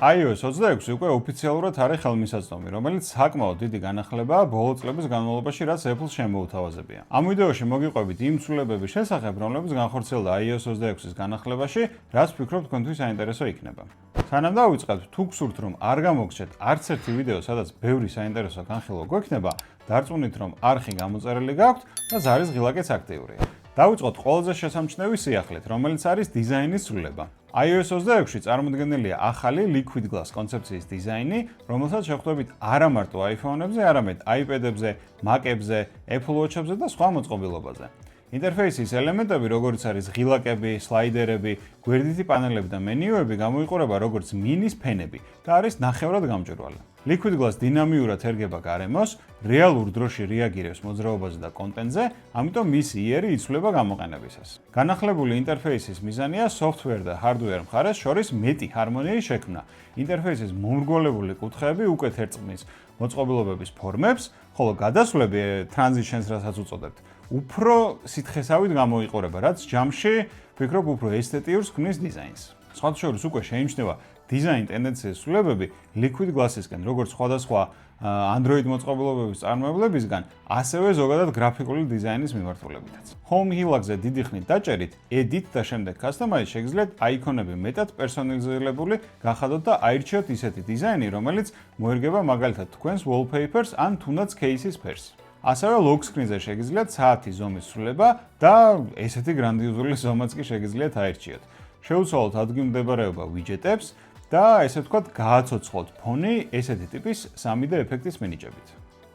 iOS 26 უკვე ოფიციალურად არის ხელმისაწვდომი, რომელიც საკმაოდ დიდი განახლებაა ბოლო წლების განმავლობაში, რაც Apple-ს შემოუთავაზებია. Ამ ვიდეოში მოგიყვებით იმ ცვლილებების შესახებ, რომლებიც განხორციელდა iOS 26-ის განახლებაში, რაც ვფიქრობ თქვენთვის საინტერესო იქნება. სანამ დავიწყებთ, თუ გსურთ რომ არ გამოგცეთ არც ერთი ვიდეო, სადაც ბევრი საინტერესო განხილვა გვექნება, დარწმუნდით რომ არხი გამოწერილი გაქვთ და ზარის ღილაკიც აქტიურია. დავიწყოთ ყველაზე შესამჩნევი სიახლით, რომელიც არის დიზაინის ცვლილება. iOS 26-ში წარმოდგენილია ახალი Liquid Glass კონცეფციის დიზაინი, რომელსაც შეხვდებით არა მარტო iPhone-ებზე, არამედ iPad-ებზე, Mac-ებზე, Apple Watch-ებზე და სხვა მოწყობილობაზე. ინტერფეისის ელემენტები, როგორც არის ღილაკები, სლაიდერები, გვერდითი პანელები და მენიუები, გამოიყურება როგორც მინის ფენები და არის ნახევრად გამჭვირვალე. Liquid Glass დინამიურად ერგება გარემოს, რეალურ დროში რეაგირებს მოძრაობაზე და კონტენტზე, ამიტომ მისი იერი იცვლება გამოყენებისას. განახლებული ინტერფეისის მიზანია software და hardware მხარეს შორის მეტი ჰარმონიის შექმნა. ინტერფეისის მომრგვალებული კუთხეები უკეთ ერწყმის მოწყობილობების ფორმებს, ხოლო გადასვლები transitions რასაც უწოდებთ, უფრო სითხესავით გამოიყურება, რაც ჯამში ვფიქრობ უფრო ესთეტიურს ქმნის დიზაინს. სხვათა შორის უკვე შეიმჩნევა დიზაინ ტენდენციის ცვლილებები Liquid Glass-ისგან, როგორც სხვადასხვა Android მოწყობილობების წარმოებლებისგან, ასევე ზოგადად გრაფიკული დიზაინის მიმართულებითაც. Home ღილაკზე დიდი ხნით დაჭერით, edit და შემდეგ customize შეგიძლიათ აიქონები მეტად პერსონალიზირებული გახადოთ და აირჩიოთ ისეთი დიზაინი, რომელიც მოერგება მაგალითად თქვენს wallpapers ან თუნდაც case-ის ფერს. ასევე lock screen-ზე შეგიძლიათ საათის ზომის ცვლილება და ესეთი გრანდიოზული ზომაც კი შეგიძლიათ აირჩიოთ. შეუცვალოთ ადგილმდებარეობა widget-ებს და ესე ვთქვათ, გააცოცხლოთ ფონი ესეთი ტიპის 3D ეფექტის მინიჭებით.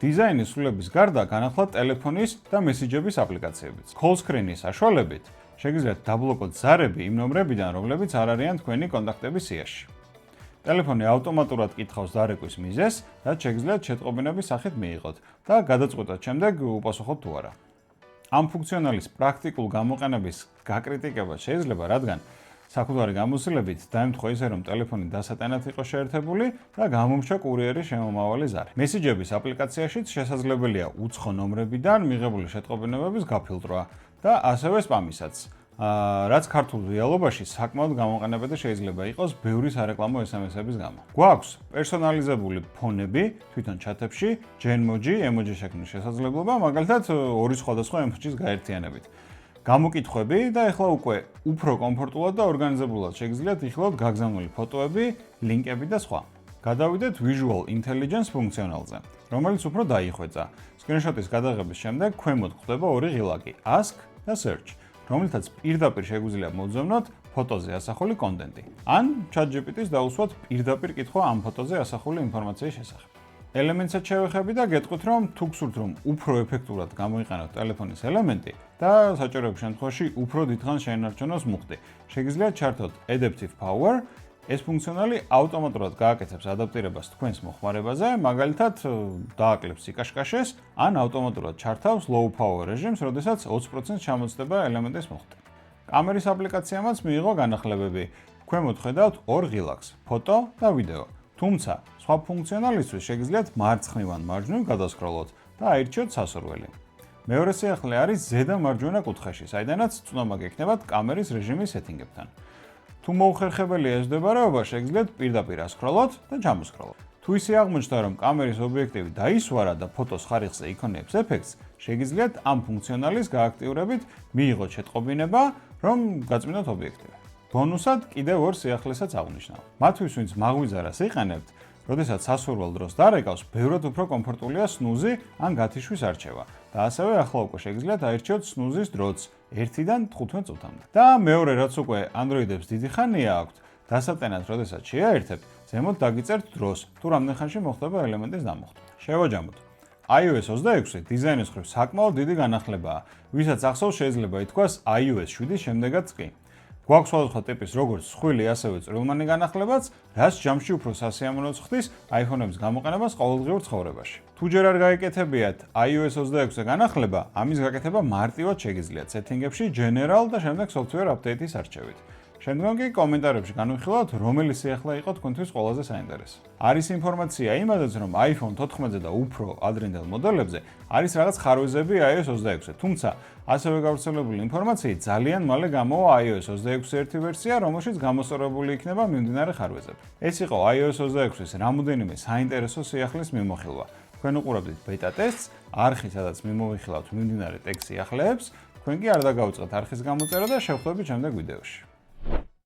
დიზაინის ცვლილების გარდა განახლდა ტელეფონის და მესიჯების აპლიკაციებიც. Call screen-ის საშუალებით შეგიძლიათ დაბლოკოთ ზარები იმ ნომრებიდან, რომლებიც არ არიან თქვენი კონტაქტების სიაში. ტელეფონი ავტომატურად კითხავს ზარეკვის მიზეზს, რაც შეგიძლიათ შეტყობინების სახით მიიღოთ და გადაწყვეტოთ შემდეგ უპასუხოთ თუ არა. ამ ფუნქციონალის პრაქტიკულ გამოყენების გაკრიტიკება შეიძლება, რადგან საკუთარი გამოცდილებით დაემთხვა ისე, რომ ტელეფონი დასატანად იყო შეერთებული და გამომრჩა კურიერის შემომავალი ზარი. მესიჯების აპლიკაციაშიც შესაძლებელია უცხო ნომრებიდან მიღებული შეტყობინებების გაფილტრვა და ასევე სპამისაც, რაც ქართულ რეალობაში საკმაოდ გამოყენებადი შეიძლება იყოს ბევრი სარეკლამო SMS-ების გამო. გვაქვს პერსონალიზებული ფონები თვითონ ჩატებში, Genmoji, emoji შექმნის შესაძლებლობა, მაგალითად ორი სხვადასხვა emoji-ის გაერთიანებით. გამოკითხვები და ეხლა უკვე უფრო კომფორტულად და ორგანიზებულად შეგიძლიათ იხილოთ გაგზავნილი ფოტოები, ლინკები და სხვა. გადავიდეთ Visual Intelligence ფუნქციონალზე, რომელიც უფრო დაიხვეწა. Screenshot-ის გადაღების შემდეგ ქვემოთ გვხვდება ორი ღილაკი, Ask და Search, რომლითაც პირდაპირ შეგვიძლია მოძებნოთ ფოტოზე ასახული კონტენტი. ან ChatGPT-ს დაუსვათ პირდაპირ კითხვა ამ ფოტოზე ასახული ინფორმაციის შესახებ. ელემენტსაც შევეხები და გეტყვით, რომ თუ გსურთ, რომ უფრო ეფექტურად გამოიყენოთ ტელეფონის ელემენტი და საჭიროების შემთხვევაში უფრო დიდხანს შეენარჩუნოს მუხტი, შეგიძლიათ ჩართოთ Adaptive Power. ეს ფუნქციონალი ავტომატურად გააკეთებს ადაპტირებას თქვენს მოხმარებაზე, მაგალითად დააკლებს სიკაშკაშეს, ან ავტომატურად ჩართავს Low Power რეჟიმს, როდესაც 20% ჩამოცდება ელემენტის მუხტი. კამერის აპლიკაციამაც მიიღო განახლებები. ქვემოთ ხედავთ ორ ღილაკს, ფოტო და ვიდეო. თუმცა, სხვა ფუნქციონალისთვის შეგიძლიათ მარცხნივან მარჯვნივ გადასკროლოთ და აირჩიოთ სასურველი. მეორე სიახლე არის ზედა მარჯვენა კუთხეში, საიდანაც წვდომა გექნებათ კამერის რეჟიმის სეტინგებთან. თუ მოუხერხებელია ეს მდებარეობა, შეგიძლიათ პირდაპირ ასკროლოთ და ჩამოსკროლოთ. თუ ისე აღმოჩნდა, რომ კამერის ობიექტივი დაისვარა და ფოტოს ხარისხზე იქონიებს ეფექტს, შეგიძლიათ ამ ფუნქციონალის გააქტიურებით მიიღოთ შეტყობინება, რომ გაწმინდოთ ობიექტივი. ბონუსად კიდევ ორ სიახლესაც აღვნიშნავ. მათთვის, ვინც მაღვიძარას იყენებთ, როდესაც სასურველ დროს დარეკავს, ბევრად უფრო კომფორტულია სნუზი ან გათიშვის არჩევა და ასევე ახლა უკვე შეგიძლიათ აირჩიოთ სნუზის დროც 1-დან 15 წუთამდე. და მეორე, რაც უკვე Android-ებს დიდი ხანია აქვთ, დასატანად, როდესაც შეაერთებთ, ზემოთ დაგიწერთ დროს, თუ რამდენ ხანში მოხდება ელემენტის დამუხტვა. შევაჯამოთ. iOS 26 დიზაინის მხრივ საკმაოდ დიდი განახლებაა, ვისაც ახსოვს შეიძლება ითქვას iOS 7-ის შემდეგაც კი. გვაქვს სხვადასხვა ტიპის როგორც სხვილი, ასევე წვრილმანი განახლებაც, რაც ჯამში უფრო სასიამოვნოც ხდის iPhone-ების გამოყენებას ყოველდღიურ ცხოვრებაში. თუ ჯერ არ გაიკეთებიათ iOS 26-ზე განახლება, ამის გაკეთება მარტივად შეგიძლიათ სეტინგებში General და შემდეგ Software Update-ის არჩევით. შემდგომ კი კომენტარებში განვიხილავთ, რომელი სიახლე იყო თქვენთვის ყველაზე საინტერესო. არის ინფორმაცია იმადაც, რომ iPhone 14-ზე და უფრო ადრინდელ მოდელებზე არის რაღაც ხარვეზები iOS 26-ზე, თუმცა ასევე გავრცელებული ინფორმაციით ძალიან მალე გამოვა iOS 26 ერთი ვერსია, რომელშიც გამოსწორებული იქნება მიმდინარე ხარვეზები. ეს იყო iOS 26-ის რამოდენიმე საინტერესო სიახლის მიმოხილვა. თქვენ უყურებდით ბეტა ტესტს, არხი, სადაც მიმოვიხილავთ მიმდინარე ტექ სიახლეებს. თქვენ კი არ დაგავიწყეთ არხის გამოწერა და შევხვდებით შემდეგ ვიდეოში.